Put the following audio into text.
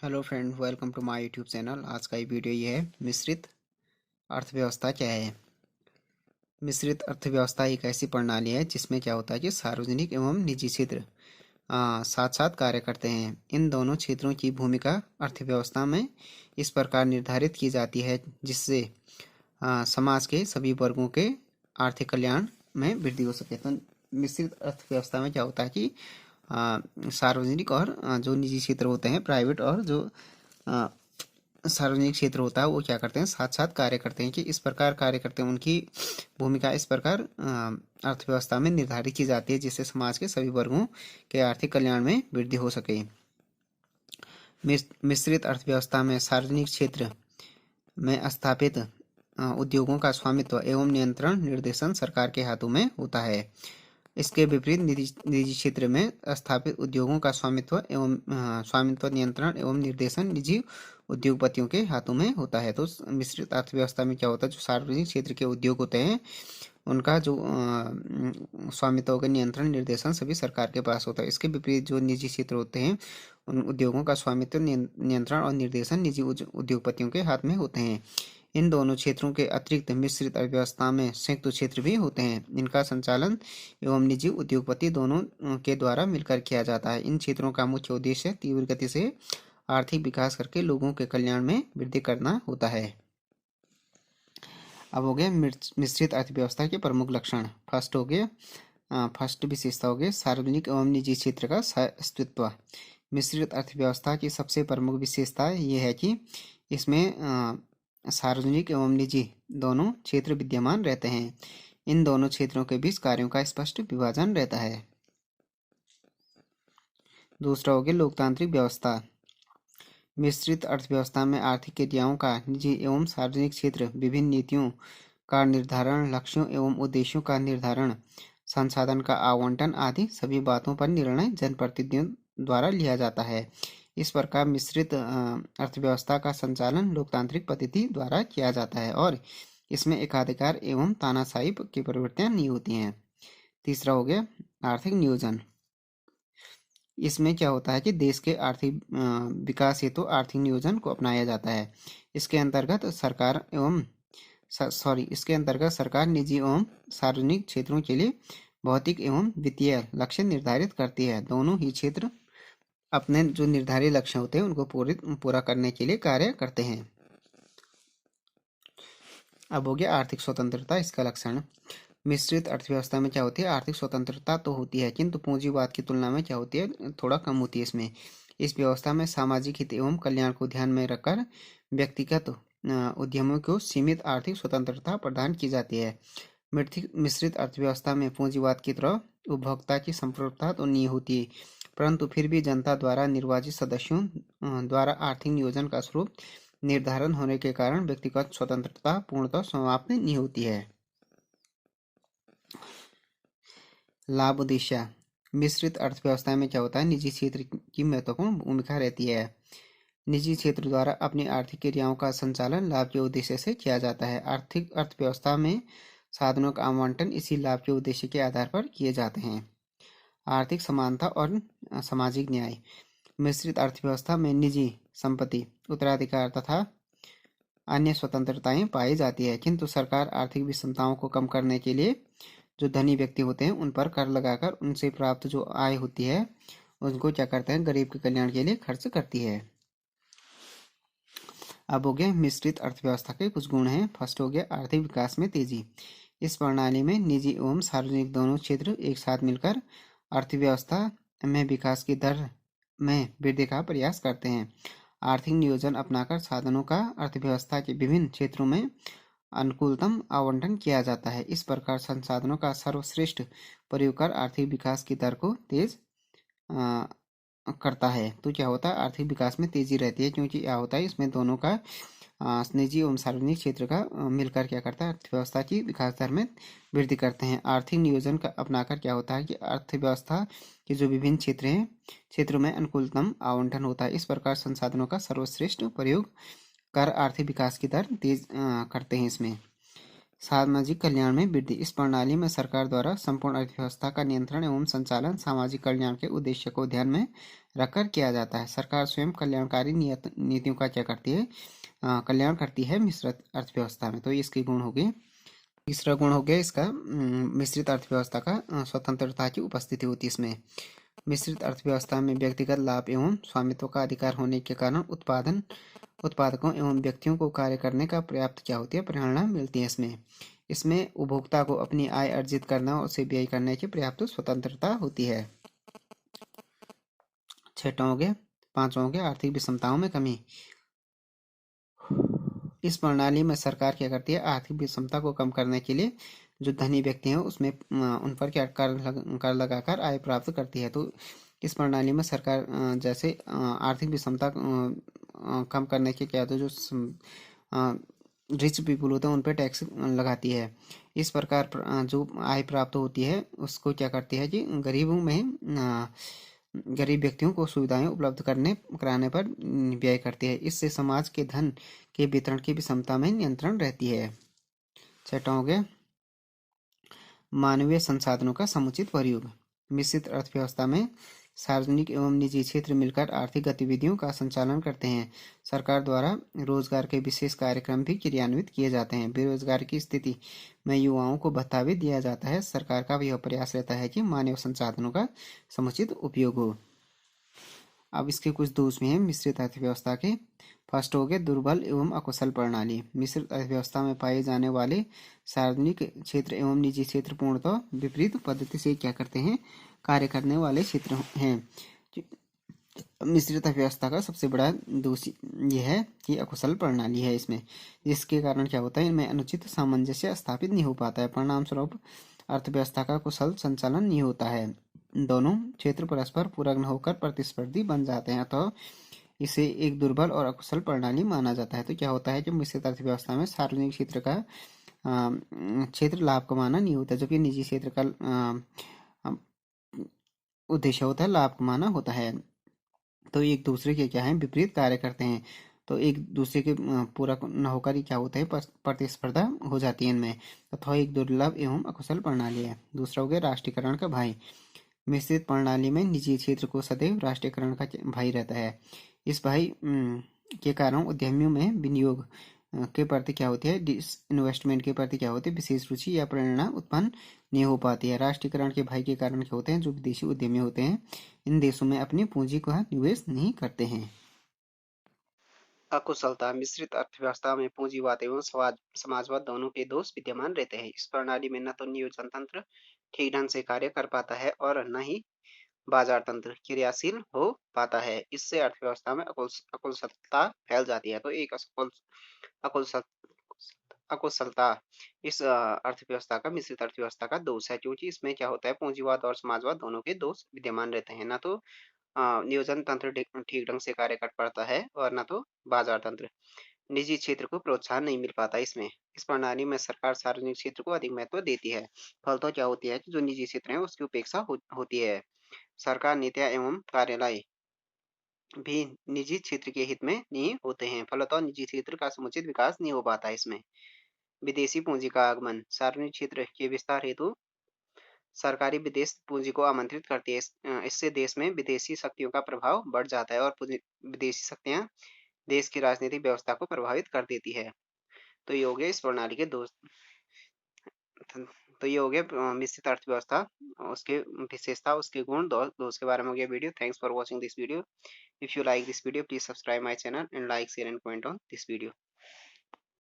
Hello friend, welcome to my YouTube channel. आज का ये वीडियो ये है मिश्रित अर्थव्यवस्था क्या है। मिश्रित अर्थव्यवस्था एक ऐसी प्रणाली है जिसमें क्या होता है कि सार्वजनिक एवं निजी क्षेत्र साथ साथ कार्य करते हैं। इन दोनों क्षेत्रों की भूमिका अर्थव्यवस्था में इस प्रकार निर्धारित की जाती है जिससे समाज के सभी वर्गों के आर्थिक कल्याण में वृद्धि हो सके। तो मिश्रित अर्थव्यवस्था में क्या होता है कि सार्वजनिक और जो निजी क्षेत्र होते हैं, प्राइवेट और जो अ, सार्वजनिक क्षेत्र होता है, वो क्या करते हैं, साथ साथ कार्य करते हैं। कि इस प्रकार कार्य करते हैं, उनकी भूमिका इस प्रकार अर्थव्यवस्था में निर्धारित की जाती है जिससे समाज के सभी वर्गों के आर्थिक कल्याण में वृद्धि हो सके। मिश्रित अर्थव्यवस्था में सार्वजनिक क्षेत्र में स्थापित उद्योगों का स्वामित्व एवं नियंत्रण निर्देशन सरकार के हाथों में होता है। इसके विपरीत निजी क्षेत्र में स्थापित उद्योगों का स्वामित्व नियंत्रण एवं निर्देशन निजी उद्योगपतियों के हाथों में होता है। तो मिश्रित अर्थव्यवस्था में क्या होता है, जो सार्वजनिक क्षेत्र के उद्योग होते हैं उनका जो स्वामित्व का नियंत्रण निर्देशन सभी सरकार के पास होता है। इसके विपरीत जो निजी क्षेत्र होते हैं उन उद्योगों का स्वामित्व नियंत्रण और निर्देशन निजी उद्योगपतियों के हाथ में होते हैं। इन दोनों क्षेत्रों के अतिरिक्त मिश्रित अर्थव्यवस्था में संयुक्त क्षेत्र भी होते हैं। इनका संचालन एवं निजी उद्योगपति दोनों के द्वारा मिलकर किया जाता है। इन क्षेत्रों का मुख्य उद्देश्य तीव्र गति से आर्थिक विकास करके लोगों के कल्याण में वृद्धि करना होता है। अब हो गया मिश्रित अर्थव्यवस्था के प्रमुख लक्षण। फर्स्ट विशेषता हो गई सार्वजनिक एवं निजी क्षेत्र का अस्तित्व। मिश्रित अर्थव्यवस्था की सबसे प्रमुख विशेषता ये है कि इसमें सार्वजनिक एवं निजी दोनों क्षेत्र विद्यमान रहते हैं। इन दोनों क्षेत्रों के बीच कार्यों का स्पष्ट विभाजन रहता है। दूसरा हो गया लोकतांत्रिक व्यवस्था। मिश्रित अर्थव्यवस्था में आर्थिक क्रियाओं का निजी एवं सार्वजनिक क्षेत्र विभिन्न नीतियों का निर्धारण, लक्ष्यों एवं उद्देश्यों का निर्धारण, संसाधन का आवंटन आदि सभी बातों पर निर्णय जनप्रतिनिधियों द्वारा लिया जाता है। इस प्रकार मिश्रित अर्थव्यवस्था का संचालन लोकतांत्रिक पद्धति द्वारा किया जाता है और इसमें एकाधिकार एवं तानाशाही की प्रवृत्तियां नहीं होती हैं। तीसरा हो गया आर्थिक नियोजन। इसमें क्या होता है कि देश के आर्थिक विकास हेतु आर्थिक नियोजन को अपनाया जाता है। इसके अंतर्गत सरकार निजी एवं सार्वजनिक क्षेत्रों के लिए भौतिक एवं वित्तीय लक्ष्य निर्धारित करती है। दोनों ही क्षेत्र अपने जो निर्धारित लक्ष्य होते हैं उनको पूरा करने के लिए कार्य करते हैं। अब हो गया आर्थिक स्वतंत्रता, इसका लक्षण। मिश्रित अर्थव्यवस्था में क्या होती है, आर्थिक स्वतंत्रता तो होती है किंतु पूंजीवाद की तुलना में क्या होती है, थोड़ा कम होती है। इसमें इस व्यवस्था में सामाजिक हित एवं कल्याण को ध्यान में रखकर व्यक्तिगत उद्यमों को सीमित आर्थिक स्वतंत्रता प्रदान की जाती है। मिश्रित अर्थव्यवस्था में पूंजीवाद की तरह उपभोक्ता की संप्रभुता तो नहीं होती, परंतु फिर भी जनता द्वारा निर्वाचित सदस्यों द्वारा आर्थिक नियोजन का स्वरूप निर्धारण होने के कारण व्यक्तिगत स्वतंत्रता पूर्णतः समाप्त नहीं होती है। लाभ उद्देश्य। मिश्रित अर्थव्यवस्था में क्या होता है, निजी क्षेत्र की महत्वपूर्ण भूमिका रहती है। निजी क्षेत्र द्वारा अपनी आर्थिक क्रियाओं का संचालन लाभ के उद्देश्य से किया जाता है। आर्थिक अर्थव्यवस्था में साधनों का आवंटन इसी लाभ के उद्देश्य के आधार पर किए जाते हैं। आर्थिक समानता और सामाजिक न्याय। मिश्रित अर्थव्यवस्था में निजी संपत्ति, उत्तराधिकार तथा अन्य स्वतंत्रताएं पाई जाती है, किंतु सरकार आर्थिक विषमताओं को कम करने के लिए जो धनी व्यक्ति होते हैं उन पर कर लगाकर उनसे प्राप्त जो आय होती है उनको क्या करते हैं, गरीब के कल्याण के लिए खर्च करती है। अब हो गया मिश्रित अर्थव्यवस्था के कुछ गुण हैं। फर्स्ट हो गया आर्थिक विकास में तेजी। इस प्रणाली में निजी एवं सार्वजनिक दोनों क्षेत्र एक साथ मिलकर अर्थव्यवस्था में विकास की दर में वृद्धि का प्रयास करते हैं। आर्थिक नियोजन अपनाकर साधनों का अर्थव्यवस्था के विभिन्न क्षेत्रों में अनुकूलतम आवंटन किया जाता है। इस प्रकार संसाधनों का सर्वश्रेष्ठ प्रयोग कर आर्थिक विकास की दर को तेज करता है। तो क्या होता है, आर्थिक विकास में तेजी रहती है, क्योंकि क्या होता है इसमें दोनों का निजी एवं सार्वजनिक क्षेत्र का मिलकर क्या करता है, अर्थव्यवस्था की विकास दर में वृद्धि करते हैं। आर्थिक नियोजन का अपनाकर क्या होता है कि अर्थव्यवस्था के जो विभिन्न क्षेत्र हैं क्षेत्रों में अनुकूलतम आवंटन होता है। इस प्रकार संसाधनों का सर्वश्रेष्ठ प्रयोग कर आर्थिक विकास की दर तेज करते हैं। इसमें सामाजिक कल्याण में वृद्धि। इस प्रणाली में सरकार द्वारा संपूर्ण अर्थव्यवस्था का नियंत्रण एवं संचालन सामाजिक कल्याण के उद्देश्य को ध्यान में रखकर किया जाता है। सरकार स्वयं कल्याणकारी नीतियों का क्या करती है, कल्याण करती है मिश्रित अर्थव्यवस्था में। तो इसके गुण हो गए। तीसरा गुण हो गया इसका मिश्रित अर्थव्यवस्था का स्वतंत्रता की उपस्थिति होती है इसमें। मिश्रित अर्थव्यवस्था में व्यक्तिगत लाभ एवं स्वामित्व का अधिकार होने के कारण उत्पादकों एवं व्यक्तियों को कार्य करने का पर्याप्त क्या होती है, प्रेरणा मिलती है इसमें। इसमें उपभोक्ता को अपनी आय अर्जित करना और उसे व्यय करने की पर्याप्त स्वतंत्रता होती है। छठवां हो गया। पांचवां हो गया आर्थिक विषमताओं में कमी। इस प्रणाली में सरकार क्या करती है, आर्थिक विषमता को कम करने के लिए जो धनी व्यक्ति हैं उसमें उन पर क्या कर लगाकर आय प्राप्त करती है। तो इस प्रणाली में सरकार जैसे आर्थिक विषमता कम करने के क्या, तो जो रिच पीपुल होते हैं उन पर टैक्स लगाती है। इस प्रकार जो आय प्राप्त होती है उसको क्या करती है कि गरीब व्यक्तियों को सुविधाएं उपलब्ध कराने पर व्यय करती है। इससे समाज के धन के वितरण की विषमता में नियंत्रण रहती है। छठा हो गया मानवीय संसाधनों का समुचित प्रयोग। मिश्रित अर्थव्यवस्था में सार्वजनिक एवं निजी क्षेत्र मिलकर आर्थिक गतिविधियों का संचालन करते हैं। सरकार द्वारा रोजगार के विशेष कार्यक्रम भी क्रियान्वित किए जाते हैं। बेरोजगार की स्थिति में युवाओं को भत्ता भी दिया जाता है। सरकार का यह प्रयास रहता है कि मानव संसाधनों का समुचित उपयोग हो। अब इसके कुछ दोष भी हैं मिश्रित अर्थव्यवस्था के। फर्स्ट हो गए दुर्बल एवं अकुशल प्रणाली। मिश्रित अर्थव्यवस्था में पाए जाने वाले सार्वजनिक क्षेत्र एवं निजी क्षेत्र पूर्णतः विपरीत पद्धति से क्या करते हैं, कार्य करने वाले क्षेत्र हैं। मिश्रित अर्थव्यवस्था का सबसे बड़ा दोष यह है कि अकुशल प्रणाली है इसमें, जिसके कारण क्या होता है, इनमें अनुचित सामंजस्य स्थापित नहीं हो पाता है। परिणाम स्वरूप अर्थव्यवस्था का कुशल संचालन नहीं होता है। दोनों क्षेत्र परस्पर पूरक न होकर प्रतिस्पर्धी बन जाते हैं, तो इसे एक दुर्बल और अकुशल प्रणाली माना जाता है। तो क्या होता है कि मिश्रित अर्थव्यवस्था में सार्वजनिक क्षेत्र का क्षेत्र लाभ कमाना नहीं होता, जबकि निजी क्षेत्र का उद्देश्य होता है लाभ कमाना होता है। तो एक दूसरे के क्या है, विपरीत कार्य करते हैं। तो एक दूसरे के पूरक न होकर ही क्या होता है, प्रतिस्पर्धा हो जाती है इनमें, तथा एक दुर्लभ एवं अकुशल प्रणाली है। दूसरा हो गया राष्ट्रीयकरण का भय। मिश्रित प्रणाली में निजी क्षेत्र को सदैव राष्ट्रीयकरण का भय रहता है। इस भय के कारण उद्यमियों में विनियोग के प्रति क्या होती है, इन्वेस्टमेंट के प्रति क्या होती है, विशेष रुचि या प्रेरणा उत्पन्न नहीं हो पाती है। राष्ट्रीयकरण के भय के कारण क्या होते हैं, जो विदेशी उद्यमी होते हैं इन देशों में अपनी पूंजी का निवेश नहीं करते हैं। अकुशलता। मिश्रित अर्थव्यवस्था में पूंजीवाद एवं समाजवाद दोनों के दोष विद्यमान रहते हैं। इस प्रणाली में न तो नियोजन तंत्र ठीक ढंग से कार्य कर पाता है और न ही बाजार तंत्र क्रियाशील हो पाता है। इससे अर्थव्यवस्था में अकुशलता फैल जाती है। तो एक अकुशलता इस अर्थव्यवस्था का, मिश्रित अर्थव्यवस्था का दोष है, क्योंकि इसमें क्या होता है, पूंजीवाद और समाजवाद दोनों के दोष विद्यमान रहते हैं। न तो नियोजन तंत्र ठीक ढंग से कार्य कर पाता है और न तो बाजार तंत्र। निजी क्षेत्र को प्रोत्साहन नहीं मिल पाता इसमें। इस प्रणाली में सरकार सार्वजनिक क्षेत्र को अधिक महत्व देती है। फलतः क्या होती है कि जो निजी क्षेत्र है उसकी उपेक्षा होती है। सरकार नीतियां एवं कार्यालय भी निजी क्षेत्र के हित में नहीं होते हैं। फलतः निजी क्षेत्र का समुचित विकास नहीं हो पाता इसमें। विदेशी पूंजी का आगमन। सार्वजनिक क्षेत्र के विस्तार हेतु सरकारी विदेश पूंजी को आमंत्रित करती है। इससे देश में विदेशी शक्तियों का प्रभाव बढ़ जाता है और विदेशी शक्तियां देश की राजनीतिक व्यवस्था को प्रभावित कर देती है। तो ये हो गया इस प्रणाली के दोष। तो ये हो गया मिश्रित अर्थव्यवस्था, उसके विशेषता, उसके गुण, दोष के बारे में हो गया video. Thanks for watching this video. If you like this video please subscribe my channel and like share and comment on this video.